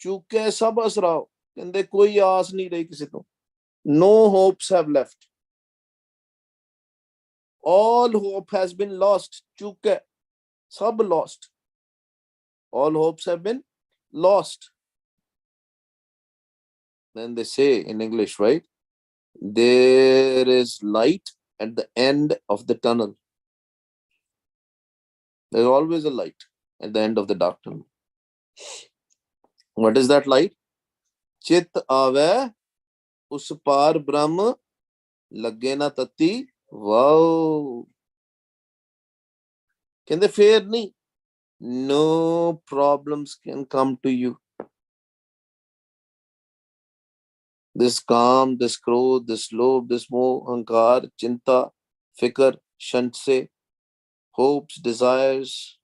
चुके सब असराओ, कहंदे कोई आस नहीं रही किसी तो. No hopes have left. All hope has been lost. चुके सब lost. All hopes have been lost. Then they say in English, right? There is light at the end of the tunnel. There's always a light at the end of the dark tunnel. What is that light? Chit ave us par brahm lage na tati. Wow. Can they fear me? No problems can come to you. This calm, this krodh, this lobh, this moh, ahankar, chinta, fikr, shanse, hopes, desires,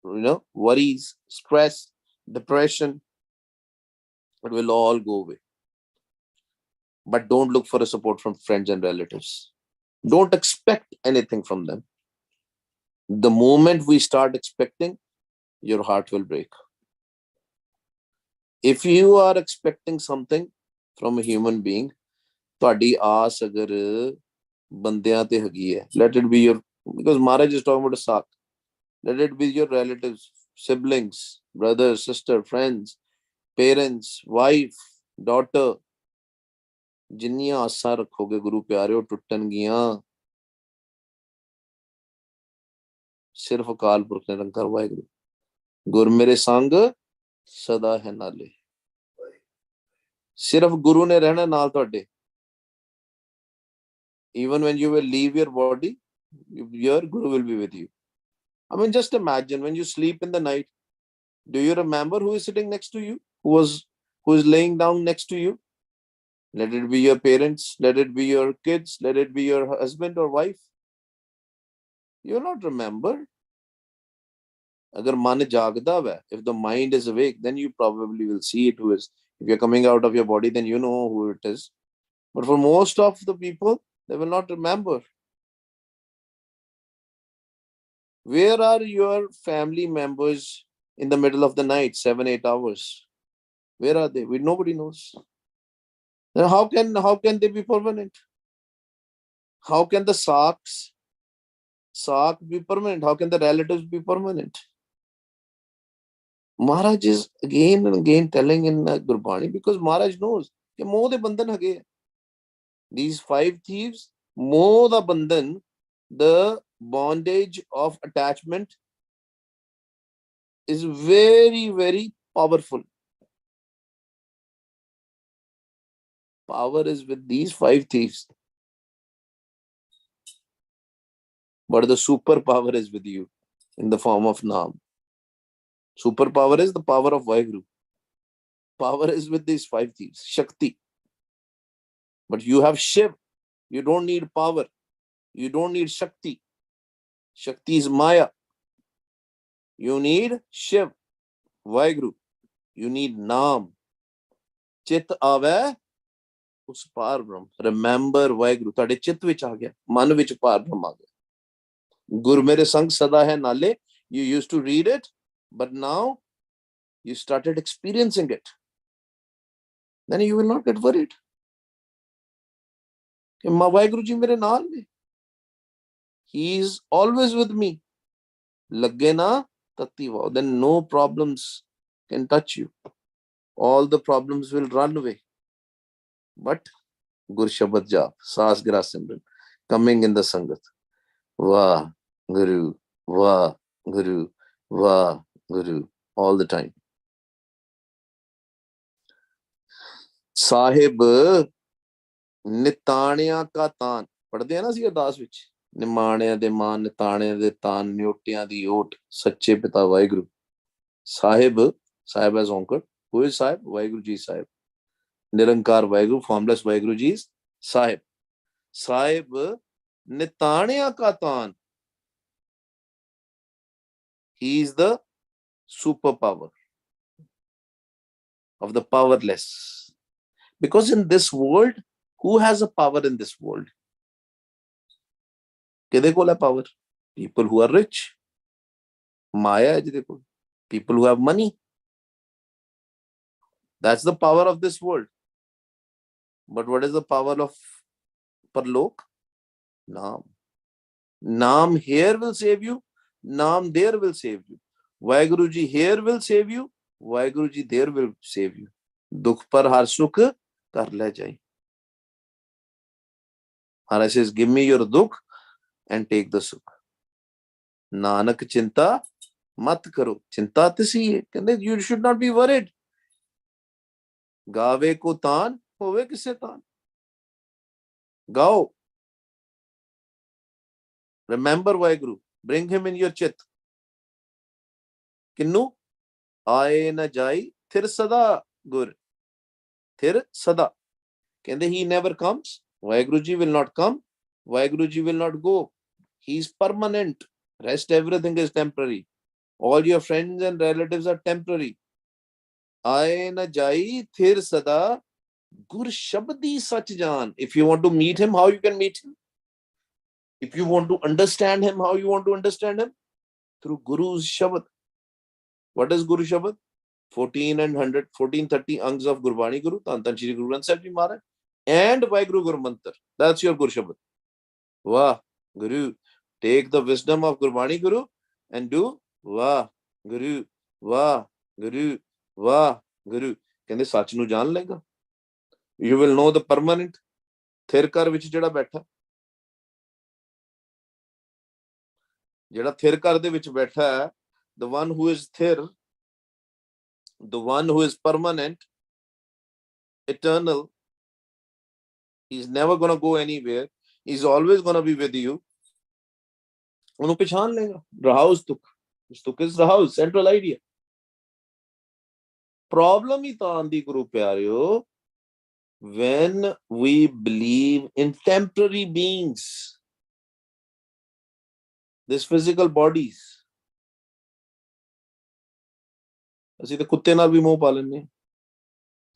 worries, stress, depression, it will all go away. But don't look for a support from friends and relatives. Don't expect anything from them. The moment we start expecting, your heart will break. If you are expecting something from a human being, ਤੁਹਾਡੀ ਆਸ ਅਗਰ ਬੰਦਿਆਂ ਤੇ ਹੈਗੀ ਹੈ, let it be your, because Maharaj is talking about a Sikh, let it be your relatives, siblings, brothers, sister, friends, parents, wife, daughter. ਜਿੰਨੀਆਂ ਆਸਾਂ ਰੱਖੋਗੇ ਗੁਰੂ ਪਿਆਰਿਓ ਟੁੱਟਣਗੀਆਂ. ਸਿਰਫ ਅਕਾਲ ਪੁਰਖ ਨਿਰੰਕਾਰ ਵਾਹਿਗੁਰੂ ਗੁਰ ਮੇਰੇ ਸੰਗ ਸਦਾ ਹੈ ਨਾਲੇ. ਸਿਰਫ ਗੁਰੂ ਨੇ ਰਹਿਣਾ ਨਾਲ ਤੁਹਾਡੇ. Even when you will leave your body, your Guru will be with you. I mean, just imagine when you sleep in the night, do you remember who is sitting next to you? Who is laying down next to you? Let it be your parents, let it be your kids, let it be your husband or wife. You will not remember. Agar man jagda hai, if the mind is awake, then you probably will see it who is. If you're coming out of your body, then you know who it is. But for most of the people, they will not remember. Where are your family members in the middle of the night, 7-8 hours? Where are they? Nobody knows. Then how can they be permanent? How can the Sikhs be permanent? How can the relatives be permanent? Maharaj is again and again telling in Gurbani, because Maharaj knows कि मोह दे बंधन हगे. These 5 thieves, moh da bandhan, the bondage of attachment, is very, very powerful. Power is with these 5 thieves. But the superpower is with you in the form of Naam. Superpower is the power of Waheguru. Power is with these 5 thieves, Shakti. But you have Shiv. You don't need power. You don't need Shakti. Shakti is Maya. You need Shiv, Waheguru. You need Naam. Chit ave us par brahm. Remember Waheguru. Tade chit vich aa gaya. Man vich par brahm aa gaya. Gur mere sang sada hai nale. You used to read it, but now you started experiencing it. Then you will not get worried. Waheguru ji mere naal ne. He is always with me. Lage na tati vav. Then no problems can touch you. All the problems will run away. But Gur Shabad Jap, Saas Gira Simran, coming in the Sangat. Wah Guru, Wah Guru, Wah Guru, all the time. Sahib Nitaniya ka taan. पढ़ते हैं ना सी अरदास विच. निमाणिया दे मान, निताणिया दे तान, न्योटिया दी ओट, सच्चे पिता Waheguru. Sahib as Onkar. Who is Sahib? Waheguru ji Sahib. Nirankar Waheguru, formless Waheguru ji is Sahib. Sahib Nitaniya ka taan. He is the superpower of the powerless. Because in this world, who has a power in this world? Kede kol hai power? People who are rich. Maya hai jide kol. People who have money. That's the power of this world. But what is the power of Parlok? Naam. Naam here will save you. Naam there will save you. Waheguru ji here will save you. Waheguru ji there will save you. Dukh par har sukh kar le jai. Maharaj says, give me your dukh and take the sukh. Nanak chinta mat karo. Chinta tisi hai. You should not be worried. Gaave ko taan, hove kisse taan. Gao. Remember Waheguru. Bring him in your chit. Kinnu? Aaye na jai, thir sada gur. Thir sada. He never comes. Waheguru ji will not come. Waheguru ji will not go. He is permanent. Rest everything is temporary. All your friends and relatives are temporary. Aaye na jai, thir sada gur shabdi sach jaan. If you want to meet him, how you can meet him? If you want to understand him, how you want to understand him? Through Guru's Shabad. What is Guru Shabad? 1430 angs of Gurbani Guru, Tan Tan Shri Guru Granth Sahib Ji Maharaj, and Waheguru Guru Mantar. That's your Guru Shabad. Wah, Guru. Take the wisdom of Gurbani Guru and do Wah, Guru, Wah, Guru, Wah, Guru. Kende sach nu jaan lega. You will know the permanent. Thirkar vich jada baitha. Jada thirkar de vich baitha hai, the one who is thir, the one who is permanent, eternal, he's never going to go anywhere. He's always going to be with you. Unu pechan lega. Rahaus tuk. Tuk is Rahaus, central idea. Problem hi taandi Guru Pyareo, when we believe in temporary beings, these physical bodies. ਅਸੀਂ ਤਾਂ ਕੁੱਤੇ ਨਾਲ ਵੀ ਮੋਹ ਪਾ ਲੈਂਦੇ ਹਾਂ.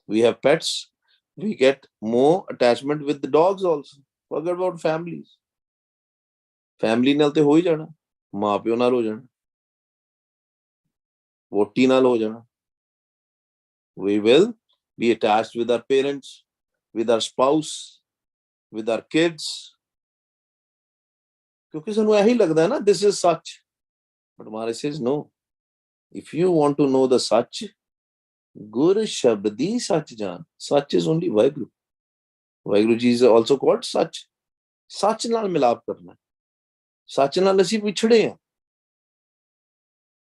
We have pets, we get more attachment with the dogs also. Forget about families. Family ਨਾਲ ਤੇ ਹੋ ਹੀ ਜਾਣਾ, ਮਾਂ ਪਿਓ ਨਾਲ ਹੋ ਜਾਣਾ, ਵੋਟੀ ਨਾਲ ਹੋ ਜਾਣਾ. We will be attached with our parents, with our spouse, with our kids. ਕਿਉਂਕਿ ਸਾਨੂੰ ਇਹੀ ਲੱਗਦਾ ਹੈ ਨਾ, this is such. But Maharaj says no. If you want to know the Sach, Gur Shabdi Sach Jan. Sach is only Waheguru. Waheguru ji is also called Sach. Sach naal milap karna. Sach naal assi vichde hain.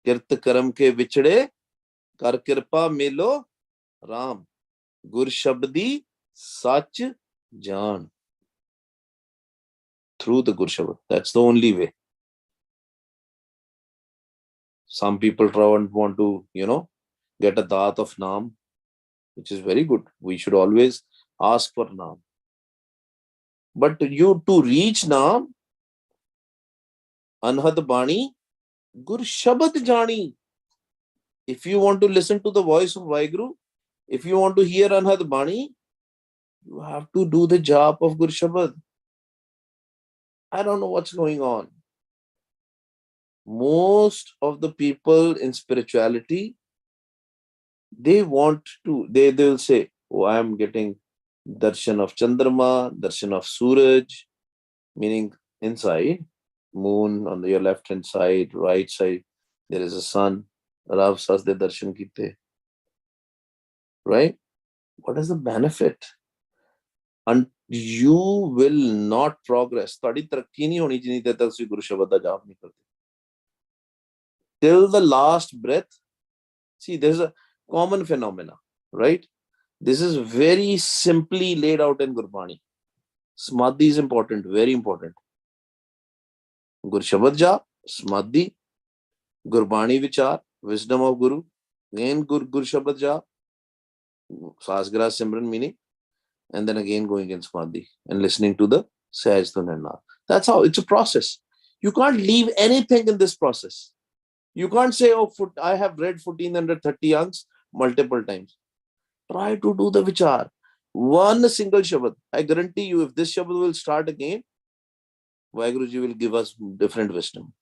Kirt karam ke vichde, kar kirpa milo Ram. Gur Shabdi Sach Jan. Through the Gur Shabad. That's the only way. Some people try and want to, get a daat of Naam, which is very good. We should always ask for Naam. But you to reach Naam, Anhad Bani, Gur Shabad Jani. If you want to listen to the voice of Waheguru, if you want to hear Anhad Bani, you have to do the job of Gur Shabad. I don't know what's going on. Most of the people in spirituality, they will say, oh, I am getting darshan of Chandrama, darshan of Suraj, meaning inside, moon on your left hand side, right side, there is a sun. Rav Sas de darshan kite. Right? What is the benefit? And you will not progress. Tadi tarakki nahi honi jitni der tak ਤੁਸੀਂ Guru Shabad da jaap nahi karte. Till the last breath. See, there's a common phenomena, right? This is very simply laid out in Gurbani. Samadhi is important, very important. Gur Shabad Jaap, Samadhi, Gurbani Vichar, wisdom of Guru, again Gur Shabad Jaap, Sasgra Simran meaning, and then again going in Samadhi and listening to the Sahaj Dhun and Naad. That's how, it's a process. You can't leave anything in this process. You can't say, oh, I have read 1430 angs multiple times. Try to do the vichar. One single Shabad. I guarantee you, if this Shabad will start again, Waheguru ji will give us different wisdom.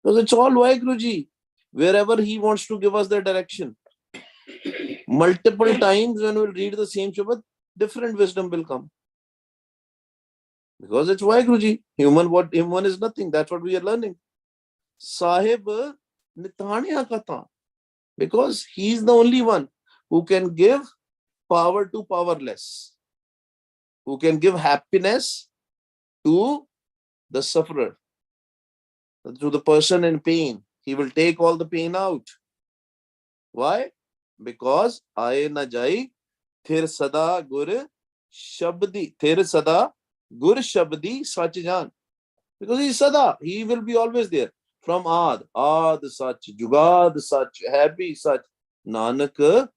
Because it's all Waheguru ji. Wherever he wants to give us the direction. Multiple times when we'll read the same Shabad, different wisdom will come. Because it's Waheguru. Human is nothing. That's what we are learning. Sahib Nitanya Kata. Because he's the only one who can give power to powerless, who can give happiness to the sufferer, to the person in pain. He will take all the pain out. Why? Because Aaye na jai thir sada gur shabdi, thir sada gur shabdi sach jaan. Because he's sada, he will be always there. From Ad Sach, Jugad Sach, Happy Sach, Nanak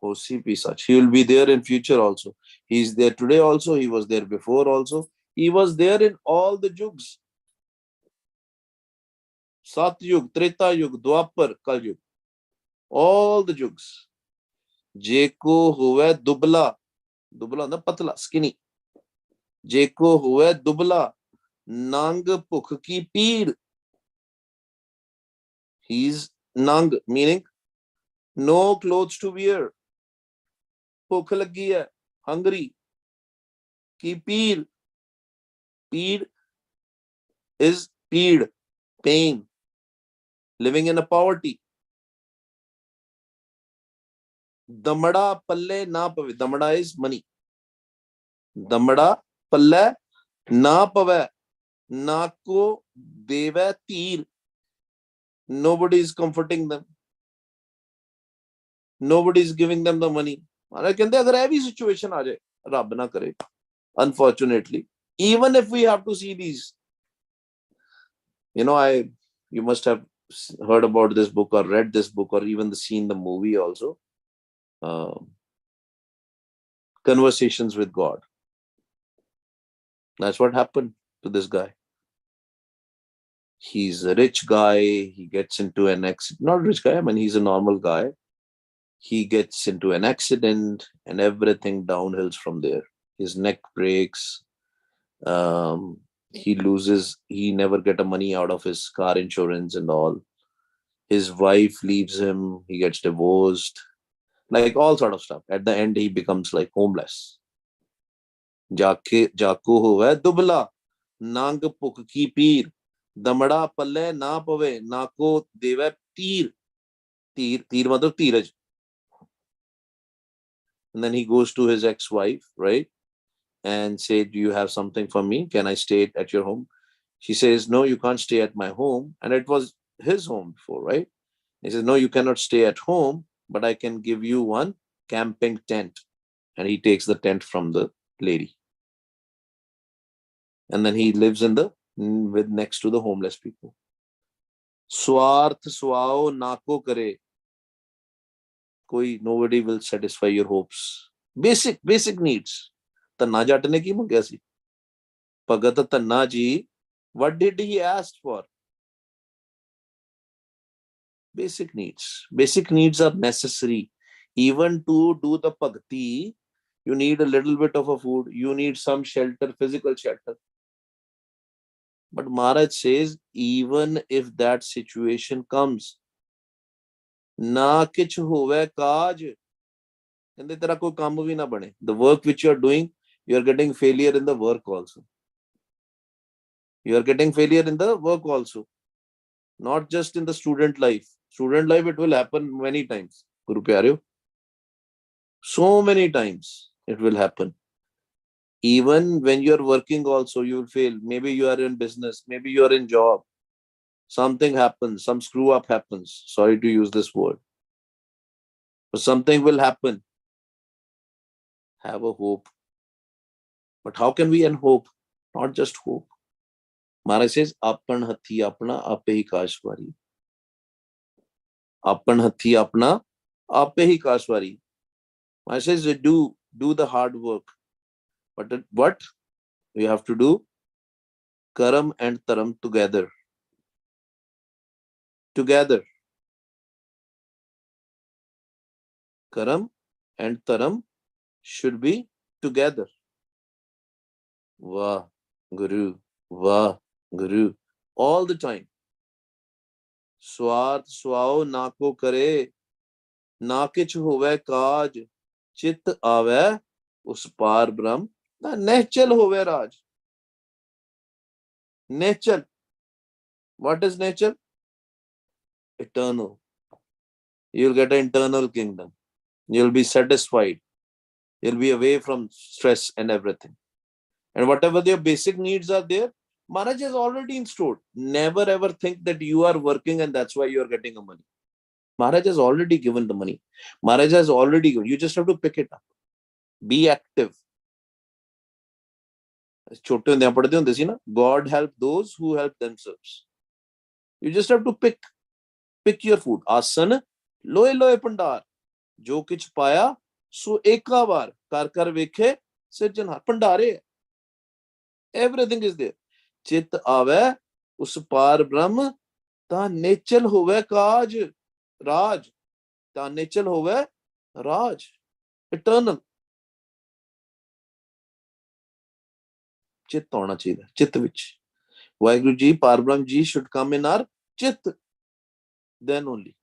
Hosi Pi Sach. He will be there in future also. He is there today also. He was there before also. He was there in all the Yugs. Sat Yug, Treta Yug, Dwapar, Kal Yug. All the Yugs. Jeko huwa dubla. Dubla na patla, skinny. Jeko huwa dubla. Nang Pukh ki Peer. He's Nang, meaning no clothes to wear. Bhukh lagi hai, hungry. Ki Peer. Peer is peed, pain, living in a poverty. Damada palle na pave. Damada is money. Damada palle na pave. Nako deva tir. Nobody is comforting them. Nobody is giving them the money. Can they agar every situation aa jaye, Rab na kare. Unfortunately, even if we have to see these, you must have heard about this book or read this book or even seen the movie also. Conversations with God. That's what happened to this guy. He's a rich guy. He gets into an accident. Not rich guy, I mean, he's a normal guy. He gets into an accident and everything downhills from there. His neck breaks. He never get a money out of his car insurance and all. His wife leaves him. He gets divorced. Like all sort of stuff. At the end, he becomes like homeless. Jaku huwa dubla. Nang Pukh ki Peer. Damada palle na pave. Nako deva tir. Tir matlab tiraj. And then he goes to his ex-wife, right? And say, do you have something for me? Can I stay at your home? She says, no, you can't stay at my home. And it was his home before, right? He says, no, you cannot stay at home, but I can give you one camping tent. And he takes the tent from the lady. And then he lives with next to the homeless people. Swarth swao nako kare. Nobody will satisfy your hopes. Basic needs. Tanna Jatt ne ki mangya si? Bhagat Tanna ji, what did he ask for? Basic needs. Basic needs are necessary. Even to do the bhakti, you need a little bit of a food. You need some shelter, physical shelter. But Maharaj says, even if that situation comes, na kich hove kaaj, kehndi tera koi kaam bhi na bane. The work which you are doing, you are getting failure in the work also. You are getting failure in the work also. Not just in the student life. Student life, it will happen many times. Guru Pyareo. So many times it will happen. Even when you are working also, you will fail. Maybe you are in business. Maybe you are in job. Something happens. Some screw up happens. Sorry to use this word. But something will happen. Have a hope. But how can we end hope? Not just hope. Maharaj says, Apan hathi apna ape hi kashwari. Apan hathi apna ape hi kashwari. Maharaj says, do the hard work. But what? We have to do karam and taram together. Together. Karam and taram should be together. Waheguru, Waheguru. All the time. Swarth swao nako kare. ना किछ होवे काज, चित आवे उस पार ब्रह्म, ना नेचल होवे राज. Nature. What is nature? Eternal. You'll get an eternal kingdom. You'll be satisfied. You'll be away from stress and everything. And whatever their basic needs are there, Maharaj has already installed. Never ever think that you are working and that's why you are getting a money. Maharaj has already given the money. Maharaj has already given. You just have to pick it up. Be active. छोटे होंदे पढ़दे होंदे सी ना, God help those who help themselves. You just have to pick your food. आसन लोए लोए भंडार, जो किछ पाया सो एका बार कर कर वेखे सिरजनहार. भंडारे है. Everything is there. चित आवे उस पार ब्रह्म, ता नेचल होवे काज राज. ता नेचल होवे राज. Eternal. चित्त होना चाहिए. चित्त विच वाहिगुरु जी, पार ब्रह्म जी should come in our चित्त. Then only.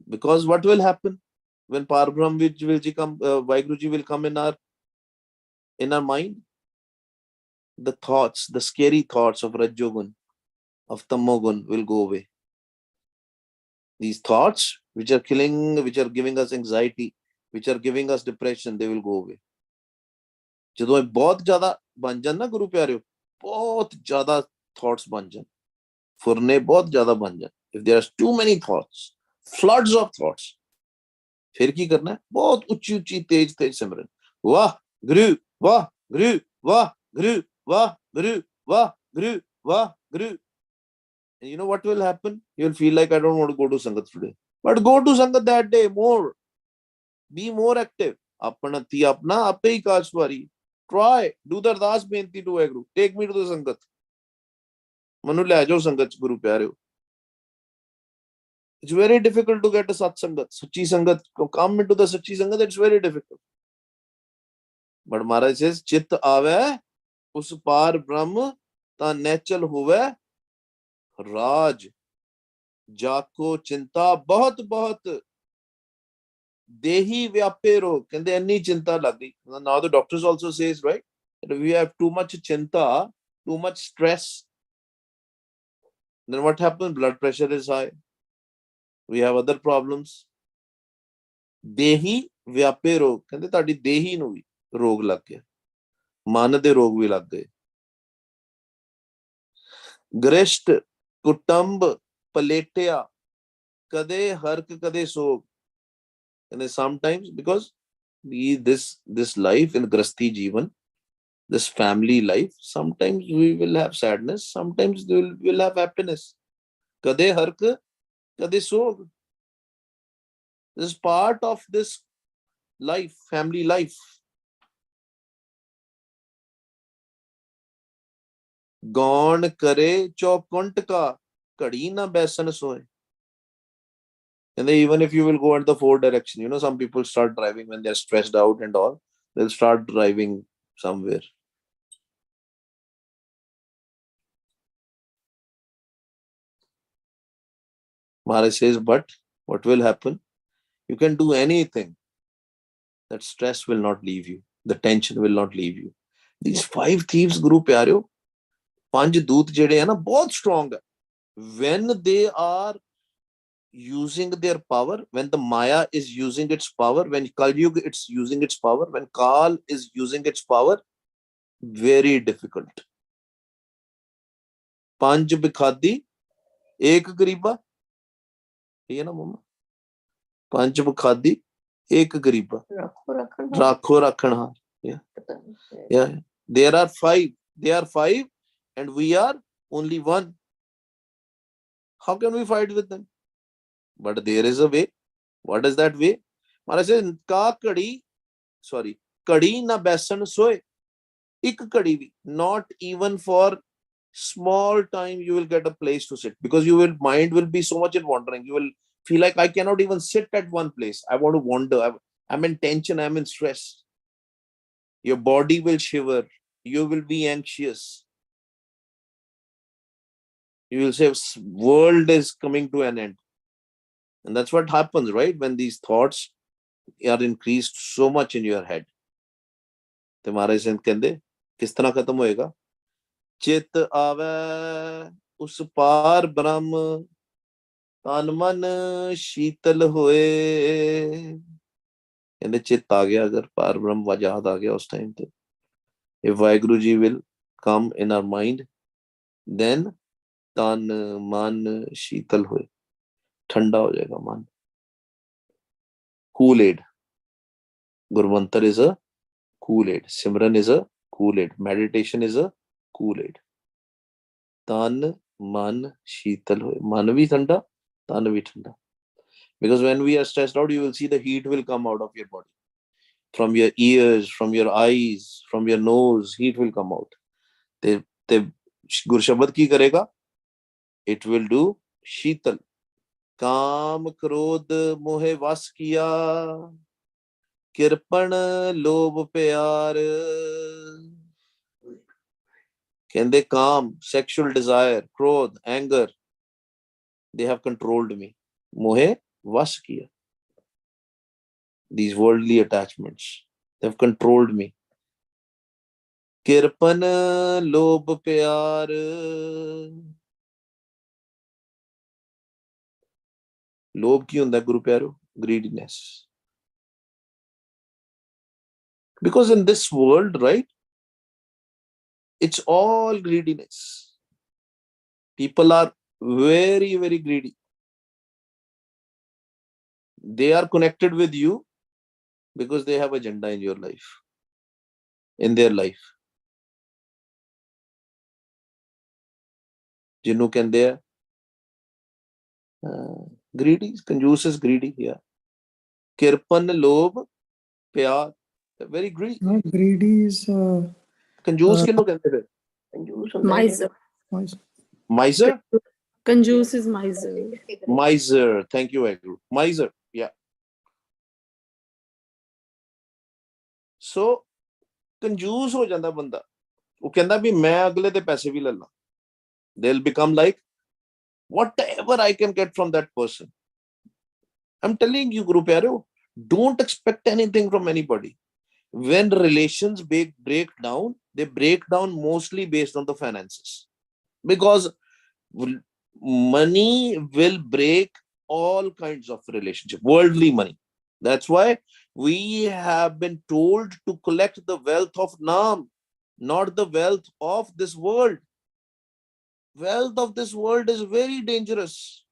Because what will happen when Par Brahm will come, Waheguru ji will come in our mind? The thoughts, the scary thoughts of Rajogun, of Tamogun will go away. These thoughts which are killing, which are giving us anxiety, which are giving us depression, they will go away. ਜਦੋਂ ਇਹ ਬਹੁਤ ਜ਼ਿਆਦਾ ਬਣ ਜਾਣ ਨਾ ਗੁਰੂ ਪਿਆਰਿਓ, ਬਹੁਤ ਜ਼ਿਆਦਾ thoughts ਬਣ ਜਾਣ, ਫੁਰਨੇ ਬਹੁਤ ਜ਼ਿਆਦਾ ਬਣ ਜਾਣ. If there are too many thoughts, floods of thoughts, फिर की करना है? बहुत ऊंची ऊंची तेज तेज सिमरन. वाह गुरु, वाह गुरु, वाह गुरु, वाह गुरु, वाह गुरु, वाह गुरु. And you know what will happen? You'll feel like I don't want to go to Sangat today. But go to Sangat that day more. Be more active. अपना थी अपना आपे ही काशवारी. Try. Do the ardas benti to Waheguru. Take me to the Sangat. Manu ले जाओ संगत गुरु प्यारे. It's very difficult to get a Sat Sangat. Sachi Sangat. Come into the Sachi Sangat, it's very difficult. But Maharaj says, Chit aave, us par Brahm, ta nechal hove, Raj. Jako chinta bahut bahut. Dehi vyape ro. Kende anni chinta lagi. Now the doctors also says, right? That we have too much chinta, too much stress. Then what happens? Blood pressure is high. We have other problems. Dehi vyape rog. Kende tadi dehi nu vi rog lag gaya. Man de rog vi lag gaye. Grisht, kutumb, paletia, kade hark kade sog. And sometimes because this life in Grasti Jeevan, this family life, sometimes we will have sadness, sometimes we will have happiness. Kade hark kade sog. This is part of this life, family life. Gaun kare chaukunt ka, kadi na baisan soe. And then even if you will go at the four direction, you know, some people start driving when they're stressed out and all, they'll start driving somewhere. Maharaj says, but what will happen? You can do anything. That stress will not leave you. The tension will not leave you. These 5 thieves, Guru Pyareo, Panj Doot jede hai na, bahut strong hai. When they are using their power, when the Maya is using its power, when Kal Yuga it's using its power, when Kal is using its power, very difficult. Panj Bikhadi, Ek Gariba. ये ना मम्मा, पंच बुखादी एक गरीबा, राखो रखन हार. Yeah, there are 5, they are 5 and we are only 1. How can we fight with them? But there is a way. What is that way? Maharaj says, ka kadi, sorry, kadi na besan soe. Ik kadi vi, not even for small time you will get a place to sit, because your mind will be so much in wandering. You will feel like I cannot even sit at one place. I want to wander. I'm in tension. I'm in stress. Your body will shiver. You will be anxious. You will say, world is coming to an end. And that's what happens, right? When these thoughts are increased so much in your head. ਤੇ ਮਹਾਰਾਜ ਸਿੰਘ ਕਹਿੰਦੇ ਕਿਸ ਤਰ੍ਹਾਂ ਖਤਮ ਹੋਏਗਾ? ਚਿਤ ਆਵੈ ਉਸ ਪਾਰ ਬ੍ਰਹਮ ਤਨ ਮਨ ਸ਼ੀਤਲ ਹੋਏ। ਕਹਿੰਦੇ ਚਿੱਤ ਆ ਗਿਆ ਅਗਰ ਪਾਰ ਬ੍ਰਹਮ ਯਾਦ ਆ ਗਿਆ ਉਸ ਟਾਈਮ ਤੇ, if Waheguru ji will come in our mind, then ਤਨ ਮਨ ਸ਼ੀਤਲ ਹੋਏ, ਠੰਡਾ ਹੋ ਜਾਏਗਾ ਮਨ। Kool-Aid. Gurmantar is a Kool-Aid. Simran is a Kool-Aid. Meditation is a Kool-Aid. Tan, man, sheetal hoye. Man bhi thanda, tan bhi thanda. Because when we are stressed out, you will see the heat will come out of your body. From your ears, from your eyes, from your nose, heat will come out. Te Gur Shabad ki karega? It will do sheetal. Kaam, krodh, mohe vas kiya. ਕਿਰਪਣ ਲੋਭ ਪਿਆਰ। ਕਹਿੰਦੇ ਕਾਮ, sexual desire, ਕ੍ਰੋਧ, anger, they have controlled me. ਮੋਹੇ ਵਸ ਕੀਆ। These worldly attachments, they have controlled me. ਕਿਰਪਣ ਲੋਭ ਪਿਆਰ। ਲੋਭ ਕੀ ਹੁੰਦਾ ਗੁਰੂ ਪਿਆਰੋ? Greediness. Because in this world, right, it's all greediness. People are very, very greedy. They are connected with you because they have agenda in your life, in their life. ਜਿਹਨੂੰ ਕਹਿੰਦੇ ਆ greedy, ਕੰਜੂਸ is greedy here. ਕਿਰਪਨ ਲੋਭ ਪਿਆਰ, very greedy. No, greedy is ਕੰਜੂਸ ਕਿਹਨੂੰ ਕਹਿੰਦੇ ਫਿਰ? ਕੰਜੂਸ ਹੁੰਦਾ Miser. Miser? Conjuice is miser. Miser. Thank you, Waheguru. Miser. Yeah. So, ਕੰਜੂਸ ਹੋ ਜਾਂਦਾ ਬੰਦਾ। ਉਹ ਕਹਿੰਦਾ ਵੀ ਮੈਂ ਅਗਲੇ ਦੇ ਪੈਸੇ ਵੀ ਲੈ ਲਾਂ। They'll become like, whatever I can get from that person. I'm telling you, Guru Pyaro, don't expect anything from anybody. When relations break down, they break down mostly based on the finances. Because money will break all kinds of relationship, worldly money. That's why we have been told to collect the wealth of Naam, not the wealth of this world. Wealth of this world is very dangerous.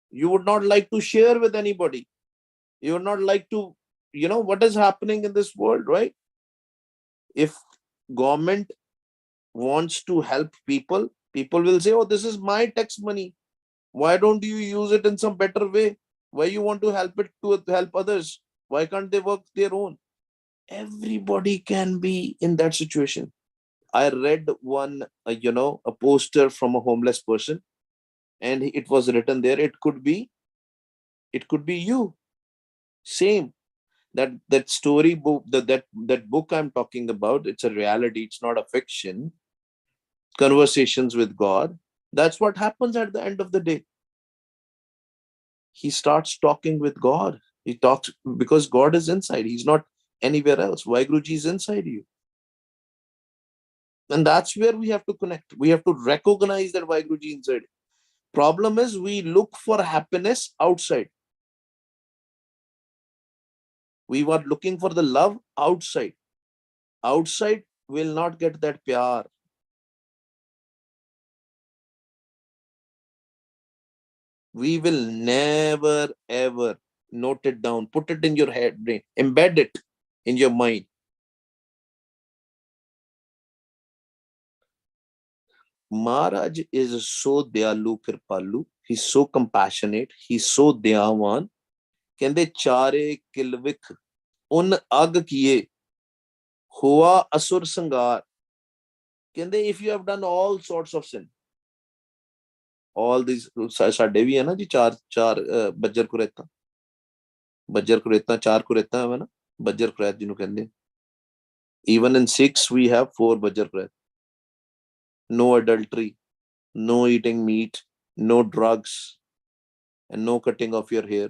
You would not like to share with anybody. You would not like to, what is happening in this world, right? If government wants to help people, people will say, oh, this is my tax money. Why don't you use it in some better way? Why you want to help it to help others? Why can't they work their own? Everybody can be in that situation. I read one, a poster from a homeless person, and it was written there, it could be you. Same. That story book, that book I'm talking about, it's a reality, it's not a fiction. Conversations with God. That's what happens at the end of the day. He starts talking with God. He talks because God is inside. He's not anywhere else. Waheguru Ji is inside you. And that's where we have to connect. We have to recognize that Waheguru Ji is inside. Problem is we look for happiness outside. We were looking for the love outside. Outside will not get that pyar. We will never ever note it down, put it in your head, brain, embed it in your mind. Maharaj is so dayalu kripalu, he's so compassionate, he's so dayavan. ਕਹਿੰਦੇ ਚਾਰੇ ਕਿਲਵਿਖ ਉਨ ਅਗ ਕੀਏ ਹੋਆ ਅਸੁਰ ਸੰਗਾਰ। ਕਹਿੰਦੇ if you have done all sorts of sin, all these, ਸਾਡੇ ਵੀ ਹੈ ਨਾ ਜੀ ਚਾਰ ਬੱਜਰ ਕੁਰੇਤਾਂ ਚਾਰ ਕੁਰੇਤਾਂ ਹੈ ਨਾ, ਬੱਜਰ ਕੁਰੇਤ ਜਿਹਨੂੰ ਕਹਿੰਦੇ। even in Sikhs we have 4 bajjar kurehit: no adultery, no eating meat, no drugs, and no cutting of your hair.